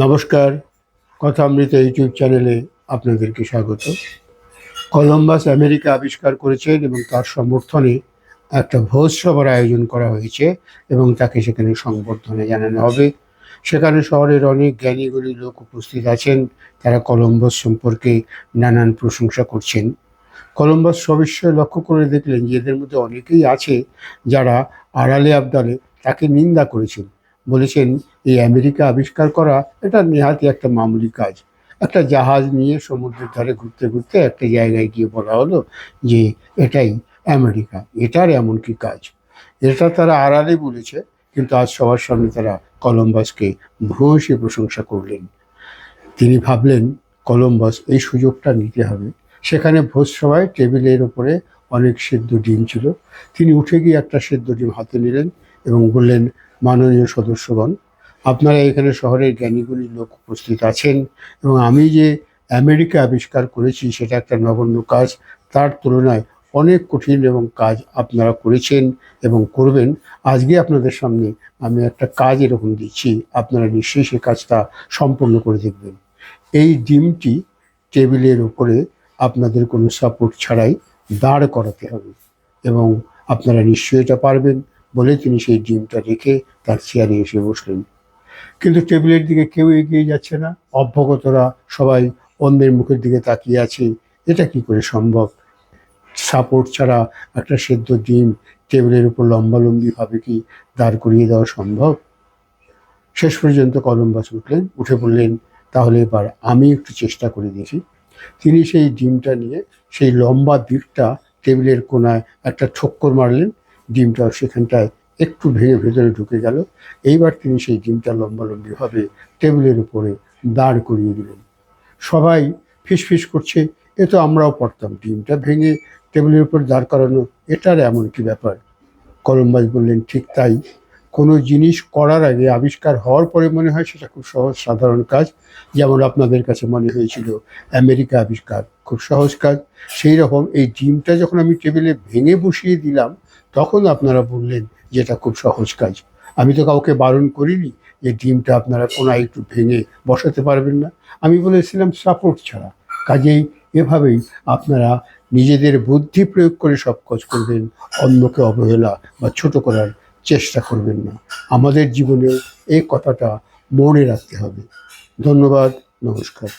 নমস্কার, কথামৃত ইউটিউব চ্যানেলে আপনাদেরকে স্বাগত। কলম্বাস আমেরিকা আবিষ্কার করেছেন এবং তার সমর্থনে একটা ভোজসভার আয়োজন করা হয়েছে এবং তাকে সেখানে সংবর্ধনা জানানো হবে। সেখানে শহরের অনেক জ্ঞানীগুলি লোক উপস্থিত আছেন। তারা কলম্বাস সম্পর্কে নানান প্রশংসা করছেন। কলম্বাস সবিস্ময়ে লক্ষ্য করে দেখলেন যে এদের মধ্যে অনেকেই আছে যারা আড়ালে আবডালে তাকে নিন্দা করেছেন, বলেছেন এই আমেরিকা আবিষ্কার করা এটা নেহাতি একটা মামুলি কাজ। একটা জাহাজ নিয়ে সমুদ্রের ধারে ঘুরতে ঘুরতে একটা জায়গায় গিয়ে বলা হলো যে এটাই আমেরিকা, এটার এমন কি কাজ। এটা তারা আড়ালে বলেছে, কিন্তু আজ সবার সামনে তারা কলম্বাসকে ভূয়সী প্রশংসা করলেন। তিনি ভাবলেন কলম্বাস এই সুযোগটা নিতে হবে। সেখানে ভোজসভায় টেবিলের ওপরে অনেক সেদ্ধ ডিম ছিল। তিনি উঠে গিয়ে একটা সেদ্ধ ডিম হাতে নিলেন এবং বললেন, মাননীয় সদস্যগণ, আপনারা এখানে শহরের জ্ঞানীগুলি লোক উপস্থিত আছেন এবং আমি যে আমেরিকা আবিষ্কার করেছি সেটা একটা নগণ্য কাজ। তার তুলনায় অনেক কঠিন এবং কাজ আপনারা করেছেন এবং করবেন। আজকে আপনাদের সামনে আমি একটা কাজ এরকম দিচ্ছি, আপনারা নিশ্চয়ই সে কাজটা সম্পন্ন করে দেখবেন। এই ডিমটি টেবিলের উপরে আপনাদের কোনো সাপোর্ট ছাড়াই দাঁড় করাতে হবে এবং আপনারা নিশ্চয়ই এটা পারবেন বলে তিনি সেই ডিমটা রেখে তার চেয়ারে এসে বসলেন। কিন্তু টেবিলের দিকে কেউ এগিয়ে যাচ্ছে না। অভ্যাগতরা সবাই অন্যের মুখের দিকে তাকিয়ে আছে। এটা কি করে সম্ভব? সাপোর্ট ছাড়া একটা সেদ্ধ ডিম টেবিলের উপর লম্বালম্বিভাবে কি দাঁড় করিয়ে দেওয়া সম্ভব? শেষ পর্যন্ত কলম্বাস উঠলেন, উঠে বললেন, তাহলে এবার আমি একটু চেষ্টা করে দেখি। তিনি সেই ডিমটা নিয়ে সেই লম্বা দিকটা টেবিলের কোনায় একটা ঠক্কর মারলেন। ডিমটা সেখানটায় একটু ভেঙে ভেতরে ঢুকে গেল। এইবার তিনি সেই ডিমটা লম্বালম্বিভাবে টেবিলের উপরে দাঁড় করিয়ে দিলেন। সবাই ফিসফিস করছে, এ তো আমরাও পারতাম, ডিমটা ভেঙে টেবিলের উপর দাঁড় করানো এটার এমন কি ব্যাপার? কলম্বাস বললেন, ঠিক তাই। কোনো জিনিস করার আগে, আবিষ্কার হওয়ার পরে মনে হয় সেটা খুব সহজ সাধারণ কাজ। যেমন আপনাদের কাছে মনে হয়েছিল আমেরিকা আবিষ্কার খুব সহজ কাজ, সেই রকম এই ডিমটা যখন আমি টেবিলে ভেঙে বসিয়ে দিলাম তখন আপনারা বললেন যে এটা খুব সহজ কাজ। আমি তো কাউকে বারণ করিনি যে ডিমটা আপনারা কোনায় একটু ভেঙে বসাতে পারবেন না। আমি বলেছিলাম সাপোর্ট ছাড়া। কাজেই এভাবেই আপনারা নিজেদের বুদ্ধি প্রয়োগ করে সব কাজ করবেন, অন্যকে অবহেলা বা ছোট করার চেষ্টা করবেন না। আমাদের জীবনে এই কথাটা মনে রাখতে হবে। ধন্যবাদ, নমস্কার।